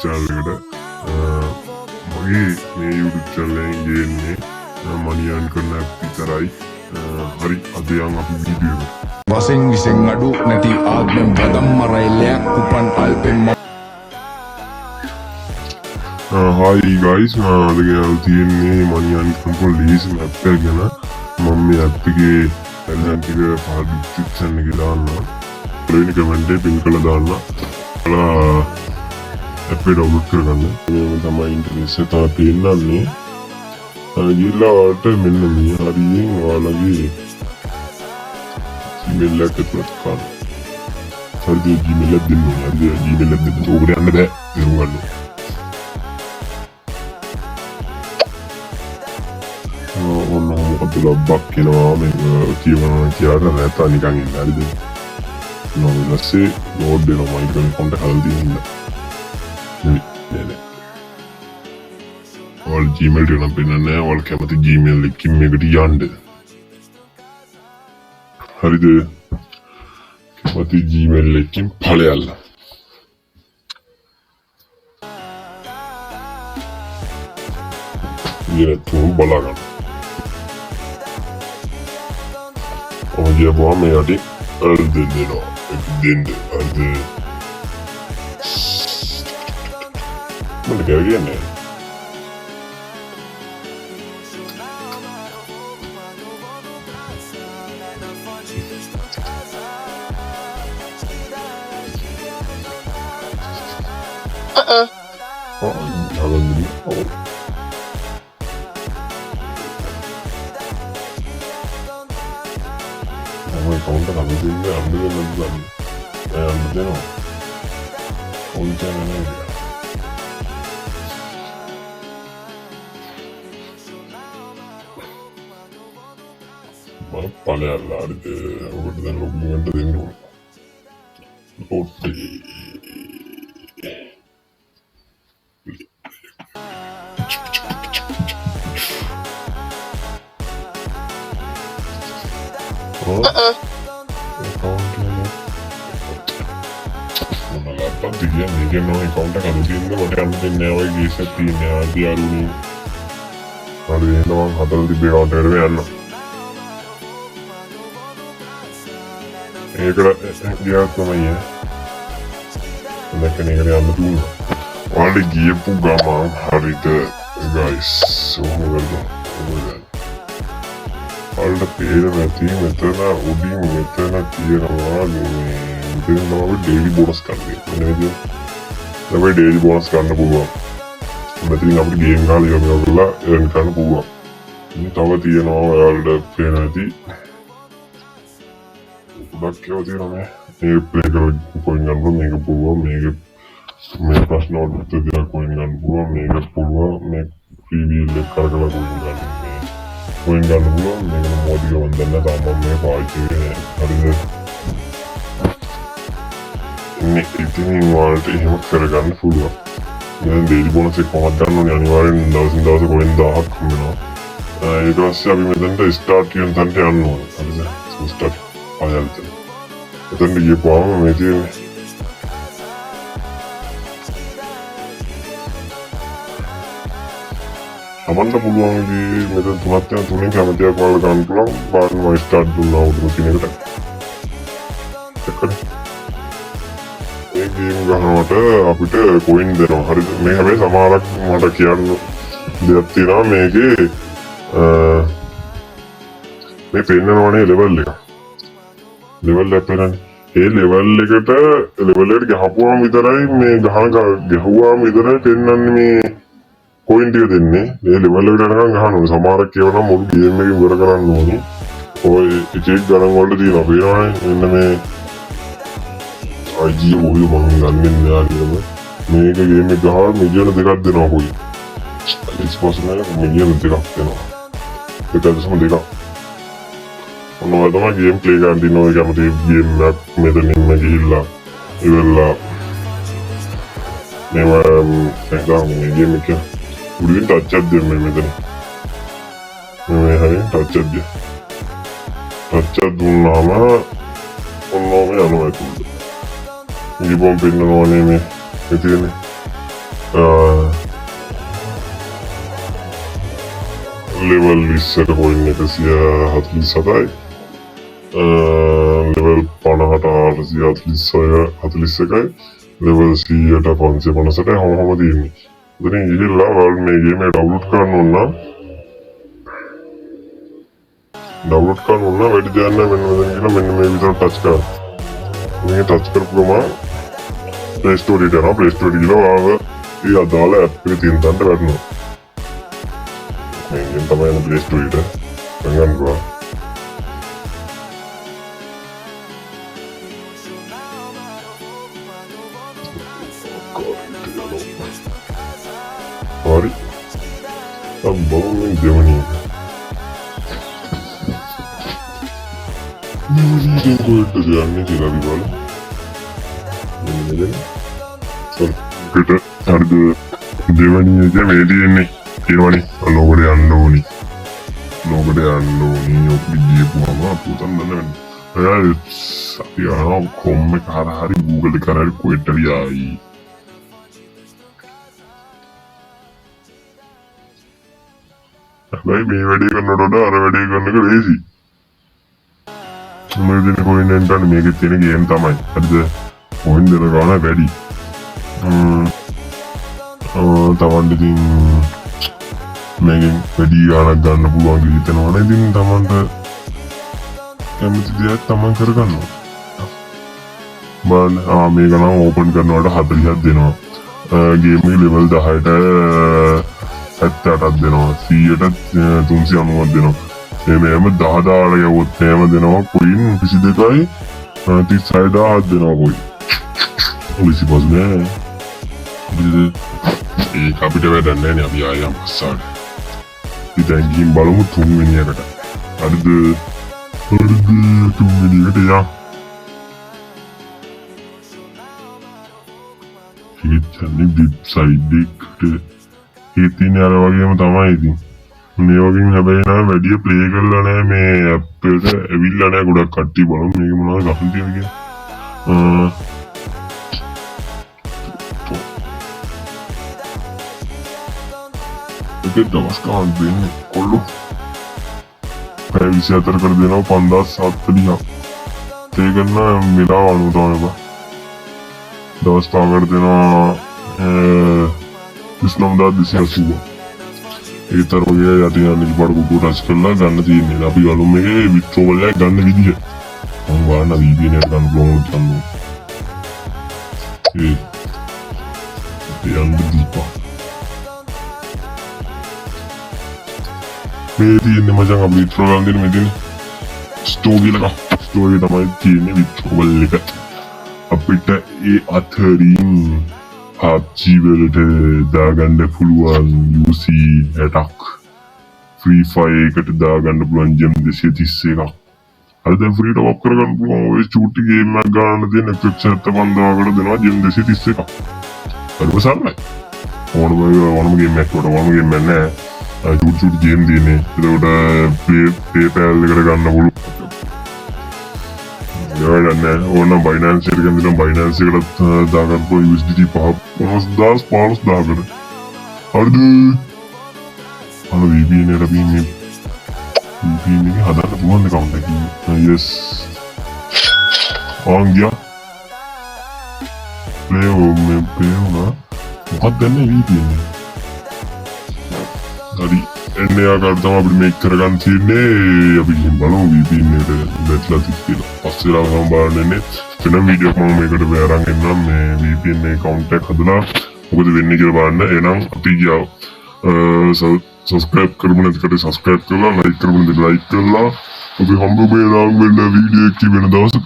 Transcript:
channel මේ YouTube channel එකෙන් ගේන්නේ මනියන් කරන විතරයි. හරි අද යන් අපි වීඩියෝ එක. වශයෙන් විසෙන් අඩු නැති ආත්මෙන් වදම් මරයිලයක් උපන් අල්පෙන් Hi guys, අද ගෙනල්ලා තියෙන්නේ මනියන් කරන ලීස් මැප් එක ගැන. මම මේ ඇප් එකේ එලෙන් ටික පහළ ඩිස්ක්‍රිප්ෂන් එකේ දාන්නවා. පළවෙනි කමෙන්ට් එකේ පින් කරලා දාන්න. ඇප් එක ඩවුන්ලෝඩ් කරගන්න. මේ තමයි ඉන්ටර්ෆේස් එක තමයි පේන්නේ. ගිහලා ඔයාලට මෙන්න මේ හරියෙන් ඔයාලගේ Gmail එක ඇතුළත් කරන්න. හරියට Gmail එක දෙන්න ඕනේ. හරියට Gmail එක දෙන්න ඕකට යන්න බෑ. තේරුම් ගන්න. ඔන්න මොකද ලබ්බක් කියනවා මේ කියවනවා කියලා නැත්නම් නිකන් ඉන්න හරිද? නොවෙලසේ ලෝඩ් වෙනවා මයිකල් කොන්ට හල් දින්න. නේ. ඔයාල Gmail එක නම් පෙන්නන්නේ ඔයාල කැමති Gmail එකකින් මේකට යන්න. හරිද? කැමති Gmail එකකින් ඵලයල්ල. ඊට තුන් බලගන්න. ඔය බොම යටි අල්දෙන්නෝ දෙන්න අල්ද මම කියන්නේ Ôi con ta làm gì nữa ăn được lần ăn được thế nào ôi cha này mana palayalla aduthu oකට dan login වෙන්න දෙන්න ඕන ඕටි laptop dia ni no account ka login da mata am denne oy gis එක තියෙන්නේ ආදි අරුණි හරි එහෙනම් හදලා තිබේ account එකට යන්න ඒකට ගියා තමයි දැන් කෙනෙක් යන්න දුන්නා ඔයාලට ගියපු ගමන් හරිද guys ඔයාලට පේන නැති මෙතන උඩින් මෙතන තියෙනවා මේ මෙතන තමයි ඩේලි බෝනස් ගන්න. නේද? තමයි ඩේලි බෝනස් ගන්න පුළුවන්. මෙතනින් අපිට ගේම් ගහලා ඉවර කරලා එර්න් කරන්න පුළුවන්. ඉතින් තව තියෙනවා ඔයාලට පේන නැති ගොඩක් ඒවා තියෙනවා මේ ප්ලේ කරලා කොයින් ගන්න පුළුවන් මේක පුළුවන් මේ ප්‍රශ්න වලට උත්තර දෙන්න කොයින් ගන්න පුළුවන් මේක පුළුවන් මේ ප්‍රීවියල් එක කරලා කොයින් ගන්න කොයින් ගන්න පුළුවන් මේක මොඩිය වන්දන්න තාම මේ පාවිච්චි කරන්නේ හරිද මේ ඉතින් වලට එහෙම කරගන්න පුළුවන් දැන් ඩේලි බෝනස් එක කොහොමද ගන්න ඕනේ අනිවාර්යෙන් දවසින් දවස කොහෙන් 1000ක් වෙනවා ඊට පස්සේ අපි මෙතනට ස්ටාර්ට් කියන තැනට යන්න ඕනේ හරිද ස්ටාර්ට් ආයල්ත එතන ගියපුවාම මේ තියෙන්නේ අපන්ට පුළුවන් මෙතන තුනක් යන තුනෙන් කැමතියක් වල ගන්න පුළුවන් බාන්න මම ස්ටාර්ට් දුන්නා උඩම කියන එකට එක්කනේ ඒ ගේම් ගහනකොට අපිට කොයින් දෙනවා හරිද මේ හැබැයි සමහරක් මට කියන්න දෙයක් තියෙනවා මේකේ මේ පෙන්නනවනේ ලෙවල් එක ලෙවල් එක පෙන්නන්නේ ඒ ලෙවල් එකට ගහපුවාම විතරයි මේ ගහුවාම විතරයි පෙන්නන්නේ මේ කොයින් ටික දෙන්නේ මේ ලෙවල් එකට යනකම් ගහන්න ඕනේ සමහරක් කියවනම් මුළු ගේම් එකම ඉවර කරන්න ඕනේ ඔය එක එක ගණන් වලට තියෙනවා පේනවනේ මෙන්න මේ අයිජී ඔය මම ගන්නෙ නෑ නේද මේක ගේම් එක ගහලා මිලියන දෙකක් දෙනවා කොයි එක්ස්පෝස් එක මිලියන දෙකක් දෙනවා 2.2 ඔන්න තමයි ගේම් ප්ලේ ගන්න දින ඔය කැමති ගේම් එකක් මෙතනින්ම ගිහිල්ලා ඉවරලා මේවා එක්දාම මේ ගේම් එක උඩින් ටච් එකක් දෙන්න මෙතන මේ හරියට ටච් එකක් දෙන්න ටච් එකක් දුන්නාම ඔන්න ඔය යනවා ඒක ඉතින් පෙන්නනෝනේ මේ තියෙන්නේ level ඉස්සර coin 147යි level 50ට 441යි level 100ට 550යි හැමෝම තියෙන්නේ. ඉතින් ගිහිල්ලා ඔයාලා මේ ගේම ඩවුන්ලෝඩ් කරන්න ඕන නම් වැඩි දෙයක් නැහැ මෙන්න මෙතන කියලා මෙන්න මේ විදිහට ටච් කරන්න. මේ ටච් කරපු ගමන් Play Store එකට යනවා. Play Store ගිහලා ඔයාලා ඒ අදාළ app එක තියෙන තැනට වැටෙනවා. මේකෙන් තමයි යන Play Store එකට ගන්න පුළුවන්. Sorry. I'm bowling Germany. Ini gue kerjaannya tidak dibalik. Ini so kita harga Germany aja media nih. Germany, nobody unknown. Oke dia buat putan dan ya komik hari-hari Google karena kue terjadi. भाई මේ වැඩේ කරනකොට අර වැඩේ කරන එක ලේසි. මේ දෙන coin එකෙන් මේකේ තියෙන ගේම් තමයි. හරිද? coin දෙන ගාන වැඩි. තවන්න ඉතින් මේකෙන් වැඩි ගානක් ගන්න පුළුවන් කියලා හිතනවනේ. ඉතින් තමන්ට කැමති දෙයක් තමන් කරගන්නවා. බලන්න මේක නම් ඕපන් කරනකොට 40ක් දෙනවා. ගේම් එකේ level 10ට 78ක් දෙනවා 100ට 390ක් දෙනවා එමෙම 10 දාලා යවුවොත් එහෙම දෙනවා coin 22යි 36000ක් දෙනවා coin ඔලිසි බස් නෑ ඒක අපිට වැඩක් නෑනේ අපි ආයෙ අම්පස්සාට ඉතින් ගිහින් බලමු තුන්වෙනි එකට හරිද තුන්වෙනි එකට යා ඉතින් වෙබ්සයිට් එකට ඉතින් අර වගේම තමයි ඉතින් මේ වගේ හැබැයි නම් වැඩි ප්ලේ කරලා නැහැ මේ ඇප් එකට ඇවිල්ලා නැහැ ගොඩක් කට්ටිය බලමු මේක මොනවද ගහන්න තියෙන්නේ කියලා ඒක දවස් ගන්න දෙන්නේ කොල්ලෝ පැය 24 කර දෙනවා 5040ක් ඒක නම් මිලාව අනුව තමයි බා දවස් පාගකට දෙනවා 29280 ඒ තරෝගේ යටින් යන ඉබඩ කුඩු ටච් කරලා ගන්න තියෙන්නේ. අපි බලමු මේකේ විත්‍රෝවල් එක ගන්න විදිය. මම බලන්න VPN එක ගන්න පුළුවන් ගන්න. ඒ යන්න දීපා. මේ තියෙන්නේ මචං අපි විත්‍රෝවල් ගන්න මෙතන. ස්ටෝරි එක තමයි තියෙන්නේ විත්‍රෝවල් එක. අපිට ඒ අතරින් PUBG වලට දාගන්න පුළුවන් UC 60ක් Free Fire එකට දාගන්න පුළුවන් gem 231ක් අර දැන් free top up කරගන්න පුළුවන් ඔය චූටි ගේම් එකක් ගන්න දෙන 175,000කට දෙනවා gem 231ක් හරිම සරලයි ඕනම ගේම් එකකට ඕනම ගේම් එකක් නෑ චූටි ගේම් දිනේ ඒකට PayPal එකට ගන්න පුළුවන් यार ඕනම් Binance එකට ගිහින් Binance එකට දාගන්න පුළුවන් USDT 50,000 දාගන්න. හරිද? අර VPN එකට පින්නේ VPN එක හදන්න පුළුවන් account එක. Yes. on ගියා. play home වුණා. මොකක්ද ගන්න VPN එක? හරි. එන්නේ ආකාර තමයි අපිට මේක කරගන්න තියෙන්නේ අපි ගිහින් බලමු VPN එකට දැක්ලා තියෙනවා පස්සේ ආවම බලන්නේ වෙන වීඩියෝ එකක් මම මේකට බෑරන් එන්නම් මේ VPN account එක හදලා මොකද වෙන්නේ කියලා බලන්න එහෙනම් අපි ගියා subscribe කරමු නැත්නම් subscribe කරලා like කරමු නැත්නම් like කරලා අපි හම්බ වෙලා වෙන වීඩියෝ එකක් වෙන දවසක